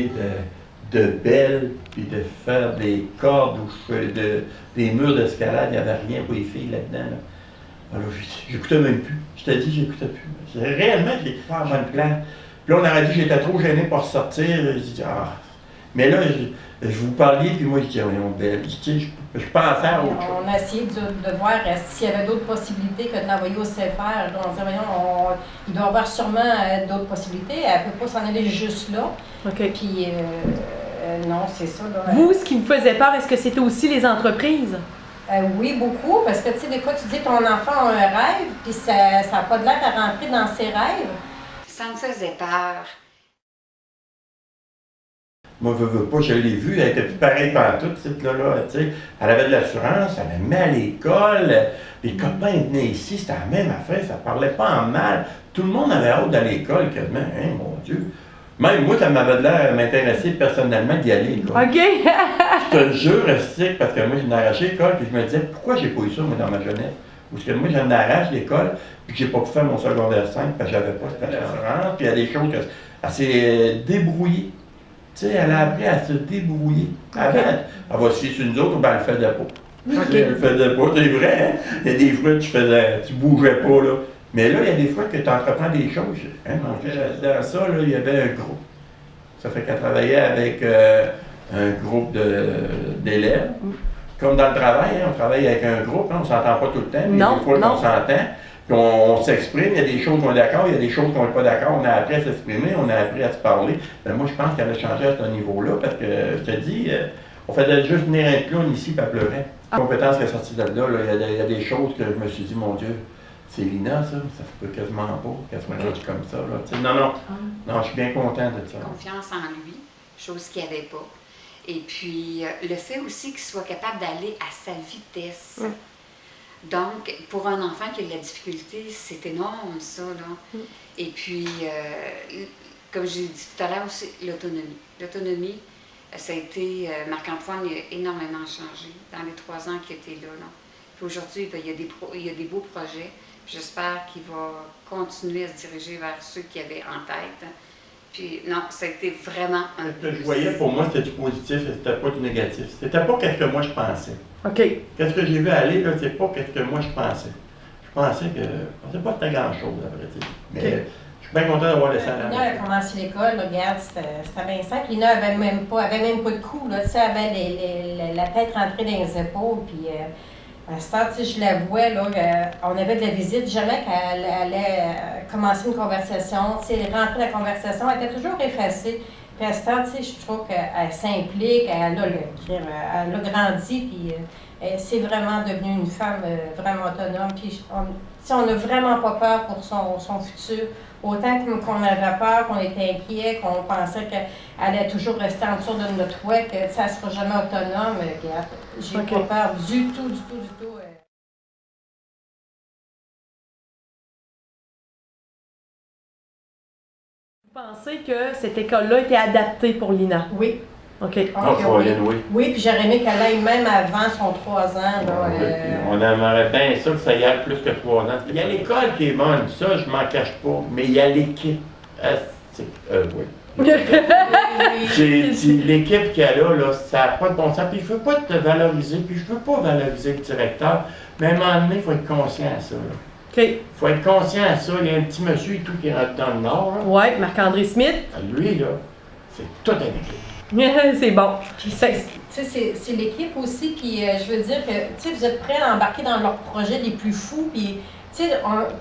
remplir de belles, puis de faire des cordes, des murs d'escalade, il n'y avait rien pour les filles là-dedans. Là. Alors, j'écoutais même plus. Je te dis, j'écoutais plus. Réellement, j'ai pas en bonne place. Puis là, on aurait dit que j'étais trop gêné pour sortir. Je dis, ah. Mais là, je vous parlais, puis moi, je dis, voyons, belle. Je pensais à autre chose. On a essayé de voir s'il y avait d'autres possibilités que de l'envoyer au CFR. On disait, voyons, il doit y avoir sûrement d'autres possibilités. Elle ne peut pas s'en aller juste là. OK. Puis, non, c'est ça. Là. Vous, ce qui vous faisait peur, est-ce que c'était aussi les entreprises? Oui, beaucoup, parce que tu sais, des fois, tu dis que ton enfant a un rêve, puis ça n'a pas de l'air à rentrer dans ses rêves. Ça me faisait peur. Moi, je veux pas, je l'ai vue, elle était plus pareille partout, cette là, tu sais. Elle avait de l'assurance, elle allait à l'école, les copains venaient ici, c'était la même affaire, ça parlait pas en mal. Tout le monde avait hâte d'aller à l'école, quasiment, hein, mon Dieu. Même moi, ça m'avait l'air m'intéresser personnellement d'y aller, là. OK! Je te le jure, parce que moi, je n'arrachais l'école, puis je me disais, pourquoi j'ai pas eu ça, moi, dans ma jeunesse? Parce que moi, j'en arrache l'école, puis que j'ai pas pu faire mon secondaire 5, parce que j'avais pas cette assurance, puis il y a des choses qu'elle s'est débrouillée. Tu sais, elle a appris à se débrouiller. Avant, elle va se fier sur nous autres, ou bien elle le faisait pas. OK. Elle le faisait pas, c'est vrai, hein? Il y a des fois que tu bougeais pas, là. Mais là, il y a des fois que tu entreprends des choses. Hein, dans ça, là, il y avait un groupe. Ça fait qu'elle travaillait avec un groupe d'élèves. Comme dans le travail, hein, on travaille avec un groupe, hein, on ne s'entend pas tout le temps. Puis des fois, on s'entend, puis on s'exprime. Il y a des choses qu'on est d'accord, il y a des choses qu'on n'est pas d'accord. On a appris à s'exprimer, on a appris à se parler. Ben, moi, je pense qu'elle a changé à ce niveau-là parce que, je te dis, on faisait juste venir un clown ici, puis elle pleurait. La compétence qui est sortie de là, il y a des choses que je me suis dit, mon Dieu, c'est Lina, ça se peut quasiment pas, qu'elle soit juste comme ça. Là. Non, je suis bien content de ça. Confiance en lui, chose qu'il n'y avait pas. Et puis, le fait aussi qu'il soit capable d'aller à sa vitesse. Donc, pour un enfant qui a de la difficulté, c'est énorme, ça, là. Et puis, comme j'ai dit tout à l'heure aussi, l'autonomie. L'autonomie, ça a été, Marc-Antoine a énormément changé dans les 3 ans qu'il était là. Puis aujourd'hui, ben, il y a des beaux projets. J'espère qu'il va continuer à se diriger vers ceux qu'il avait en tête. Puis non, ça a été vraiment un Ce que je voyais pour moi, c'était du positif et c'était pas du négatif. C'était pas qu'est-ce que moi je pensais. OK. Qu'est-ce que j'ai vu aller, là, c'est pas qu'est-ce que moi je pensais. Je pensais pas que c'était grand-chose, à vrai dire. Mais je suis bien content d'avoir laissé à la Lina a commencé l'école, regarde, c'était bien simple. Lina avait même pas de cou, là, tu sais, elle avait la tête rentrée dans les épaules, puis à ce temps, tu sais, je la vois, là, on avait de la visite, jamais qu'elle allait commencer une conversation, tu sais, rentrer dans la conversation, elle était toujours effacée. Puis à ce temps, tu sais, je trouve qu'elle s'implique, elle a grandi, puis c'est vraiment devenu une femme vraiment autonome. Puis on n'a vraiment pas peur pour son futur. Autant qu'on avait peur, qu'on était inquiet, qu'on pensait qu'elle allait toujours rester en dessous de notre toit, que ça ne sera jamais autonome. J'ai pas peur du tout. Vous pensez que cette école-là était adaptée pour Lina? Oui. OK. Oui, puis j'aurais aimé qu'elle aille même avant son 3 ans. Là, on aimerait bien ça que ça y aille plus que 3 ans. Il y a l'école qui est bonne, ça je m'en cache pas, mais il y a l'équipe. Oui. L'équipe qu'il y a là, ça n'a pas de bon sens. Puis je ne veux pas te valoriser, puis je ne veux pas valoriser le directeur, mais à un moment donné, il faut être conscient à ça. OK. Il faut être conscient à ça. Il y a un petit monsieur et tout qui rentre dans le Nord. Oui, Marc-André Smith. Lui, là, c'est toute une équipe. C'est bon. C'est l'équipe aussi, puis je veux dire que vous êtes prêts à embarquer dans leurs projets les plus fous, puis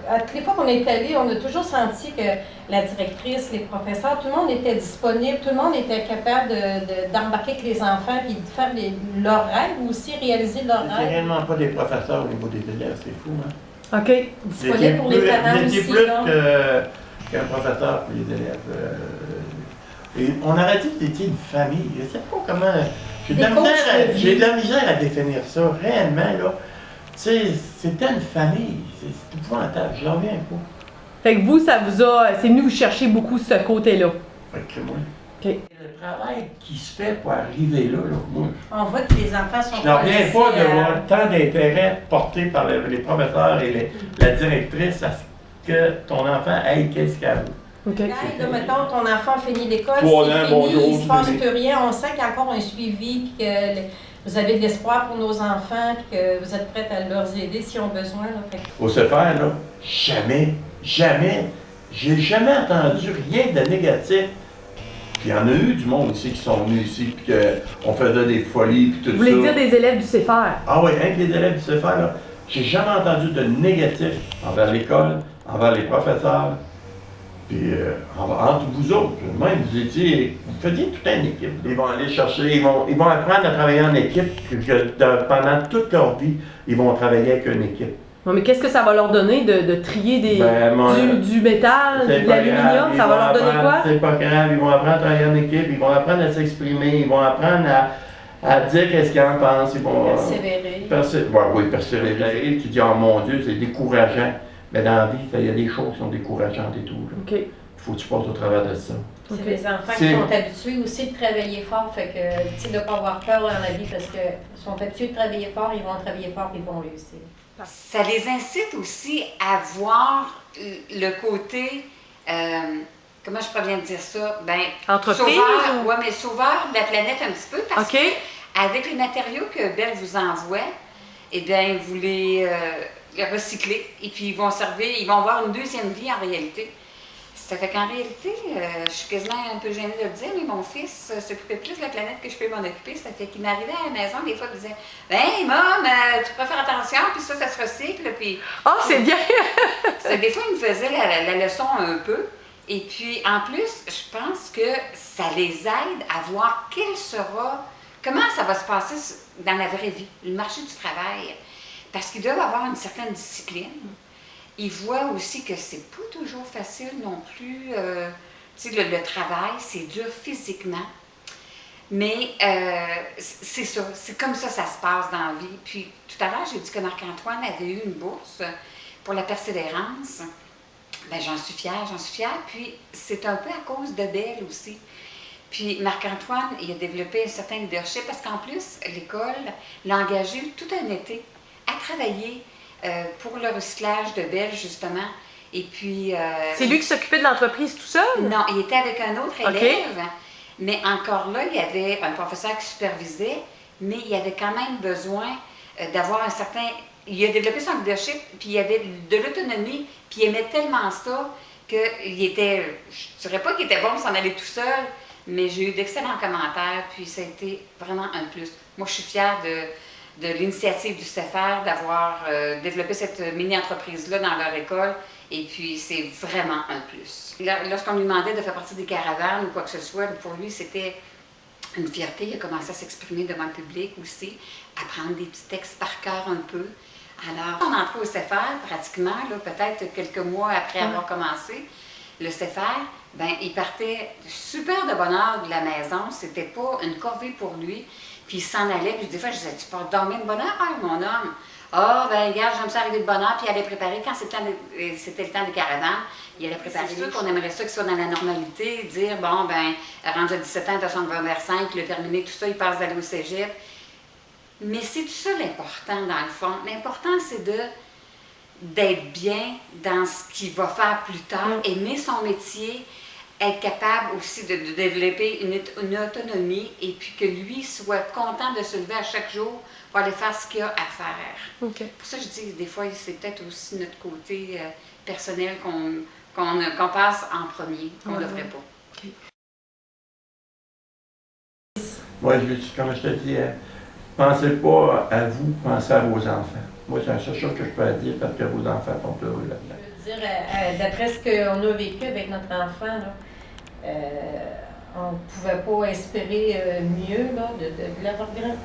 à toutes les fois qu'on est allé, on a toujours senti que la directrice, les professeurs, tout le monde était disponible, tout le monde était capable d'embarquer avec les enfants, puis de faire leurs rêves, ou aussi réaliser leurs rêves. C'est réellement pas des professeurs au niveau des élèves, c'est fou, hein? OK. Disponible pour les parents aussi, plus qu'un professeur pour les élèves. Et on aurait dit que c'était une famille. Je ne sais pas comment. J'ai de la misère à définir ça, réellement, là. Tu sais, c'était une famille. C'est épouvantable. Je n'en reviens pas. Fait que vous, ça vous a. C'est venu vous chercher beaucoup ce côté-là. Fait que moi. OK. Le travail qui se fait pour arriver là, moi. On voit que les enfants sont. Je n'en reviens pas de voir tant d'intérêt porté par les professeurs et la directrice à ce que ton enfant aille qu'est-ce qu'elle veut. OK. Là, mettons, ton enfant finit l'école, 3 c'est ans, fini, bonjour, il se passe fini. plus rien. On sait qu'il y a encore un suivi, puis que vous avez de l'espoir pour nos enfants, puis que vous êtes prêts à leur aider s'ils ont besoin. Là. Fait que- Au CFR, là, jamais, j'ai jamais entendu rien de négatif. Puis il y en a eu du monde ici qui sont venus ici, puis qu'on faisait des folies, puis tout Vous voulez ça. dire des élèves du CFR? Ah oui, avec les élèves du CFR, là, j'ai jamais entendu de négatif envers l'école, envers les professeurs, puis entre vous autres. Même, vous étiez, vous faisiez toute une équipe. Ils vont aller chercher, ils vont apprendre à travailler en équipe, puis pendant toute leur vie, ils vont travailler avec une équipe. Non, mais qu'est-ce que ça va leur donner de trier du métal, C'est de pas l'aluminium? grave, Ça va leur donner quoi? C'est pas grave, ils vont apprendre à travailler en équipe, ils vont apprendre à s'exprimer, ils vont apprendre à dire qu'est-ce qu'ils en pensent, ils vont Persévérer. persévérer. Tu dis, oh mon Dieu, c'est décourageant. Mais dans la vie, il y a des choses qui sont décourageantes et tout. OK. Il faut que tu passes au travers de ça. C'est des enfants qui sont habitués aussi de travailler fort, fait que, tu sais, de ne pas avoir peur dans la vie, parce qu'ils sont habitués de travailler fort, ils vont travailler fort et ils vont réussir. Ça les incite aussi à voir le côté, comment je pourrais bien dire ça? Ben, Entreprise? Sauveur, ouais, mais sauveur de la planète un petit peu, parce OK. que avec les matériaux que Belle vous envoie, eh bien, vous les recyclez et puis ils vont servir, ils vont avoir une deuxième vie en réalité. Ça fait qu'en réalité, je suis quasiment un peu gênée de le dire, mais mon fils s'occupait plus de la planète que je peux m'en occuper. Ça fait qu'il m'arrivait à la maison, des fois, il me disait « Hey, maman, tu pourrais faire attention, puis ça se recycle. » Puis Oh, c'est bien! des fois, il me faisait la leçon un peu. Et puis, en plus, je pense que ça les aide à voir comment ça va se passer dans la vraie vie, le marché du travail. Parce qu'ils doivent avoir une certaine discipline. Ils voient aussi que c'est pas toujours facile non plus. Tu sais, le travail, c'est dur physiquement. Mais c'est ça, c'est comme ça se passe dans la vie. Puis tout à l'heure, j'ai dit que Marc-Antoine avait eu une bourse pour la persévérance. Bien, j'en suis fière. Puis c'est un peu à cause de Belle aussi. Puis Marc-Antoine, il a développé un certain leadership parce qu'en plus, l'école l'a engagé tout un été à travailler pour le recyclage de Belle, justement. Et puis... c'est lui qui s'occupait de l'entreprise tout seul? Non, il était avec un autre élève. Mais encore là, il y avait un professeur qui supervisait, mais il avait quand même besoin d'avoir un certain... Il a développé son leadership, puis il avait de l'autonomie, puis il aimait tellement ça qu'il était... Je ne dirais pas qu'il était bon pour s'en aller tout seul, mais j'ai eu d'excellents commentaires, puis ça a été vraiment un plus. Moi, je suis fière de l'initiative du CFR d'avoir développé cette mini-entreprise-là dans leur école, et puis c'est vraiment un plus. Lorsqu'on lui demandait de faire partie des caravanes ou quoi que ce soit, pour lui, c'était une fierté. Il a commencé à s'exprimer devant le public aussi, à prendre des petits textes par cœur un peu. Alors, on entrait au CFR pratiquement, peut-être quelques mois après avoir commencé. Le CFR, ben, il partait super de bonne heure de la maison. C'était pas une corvée pour lui. Puis il s'en allait. Puis des fois, je disais, tu pars dormir de bonne heure, mon homme? Ah, ben, regarde, j'aime ça arriver de bonne heure. Puis il allait préparer, quand c'était le temps des caravanes, il allait préparer. C'est sûr qu'on aimerait ça qu'il soit dans la normalité, dire, bon, ben, rendu à 17 ans, de son vers 5, il a terminé tout ça, il passe d'aller au cégep. Mais c'est tout ça l'important, dans le fond. L'important, c'est d'être bien dans ce qu'il va faire plus tard, aimer son métier, être capable aussi de développer une autonomie et puis que lui soit content de se lever à chaque jour pour aller faire ce qu'il a à faire. Okay. Pour ça, je dis, des fois, c'est peut-être aussi notre côté personnel qu'on passe en premier, qu'on ne devrait pas. Okay. Moi, comme je te dis, pensez pas à vous, pensez à vos enfants. Moi, c'est la seule chose que je peux dire parce que vos enfants sont heureux là-dedans. Je veux dire, d'après ce qu'on a vécu avec notre enfant, là, on ne pouvait pas espérer mieux là, de l'avoir grand.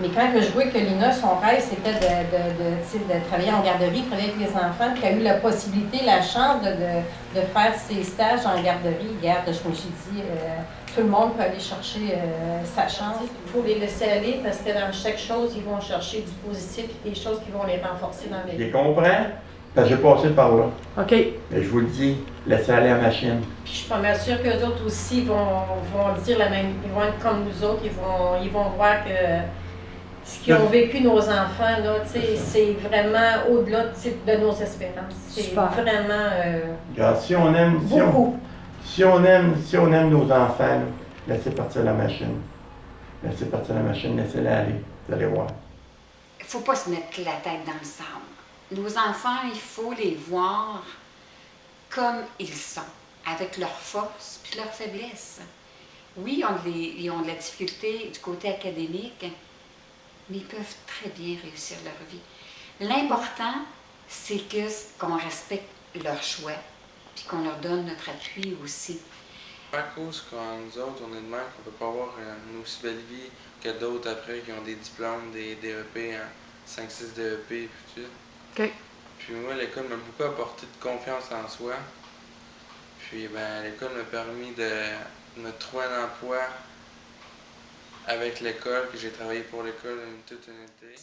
Mais quand je vois que Lina, son rêve, c'était de travailler en garderie, travailler avec les enfants, puis elle a eu la possibilité, la chance de faire ses stages en garderie. Regarde, je me suis dit, tout le monde peut aller chercher sa chance. Il faut les laisser aller parce que dans chaque chose, ils vont chercher du positif et des choses qui vont les renforcer dans les Je les comprends, parce que j'ai passé par là. OK. Mais je vous le dis, laissez aller à la machine. Puis je suis pas mal sûre qu'eux autres aussi vont dire la même, ils vont être comme nous autres, ils vont voir que ce qu'ils ont vécu nos enfants, là, c'est vraiment au-delà de nos espérances. C'est vraiment Regarde, si on aime, beaucoup. Si on aime nos enfants, là, laissez partir la machine. Laissez partir la machine, laissez-la aller. Vous allez voir. Il ne faut pas se mettre la tête dans le sable. Nos enfants, il faut les voir comme ils sont, avec leurs forces puis leurs faiblesses. Oui, ils ont de la difficulté du côté académique, mais ils peuvent très bien réussir leur vie. L'important, c'est qu'on respecte leur choix, puis qu'on leur donne notre appui aussi. À cause que nous autres, on est de même qu'on ne peut pas avoir une aussi belle vie que d'autres après qui ont des diplômes, des DEP, 5-6 DEP, puis tout. OK. Puis moi, l'école m'a beaucoup apporté de confiance en soi. Puis ben, l'école m'a permis de me trouver un emploi avec l'école, que j'ai travaillé pour l'école toute une été.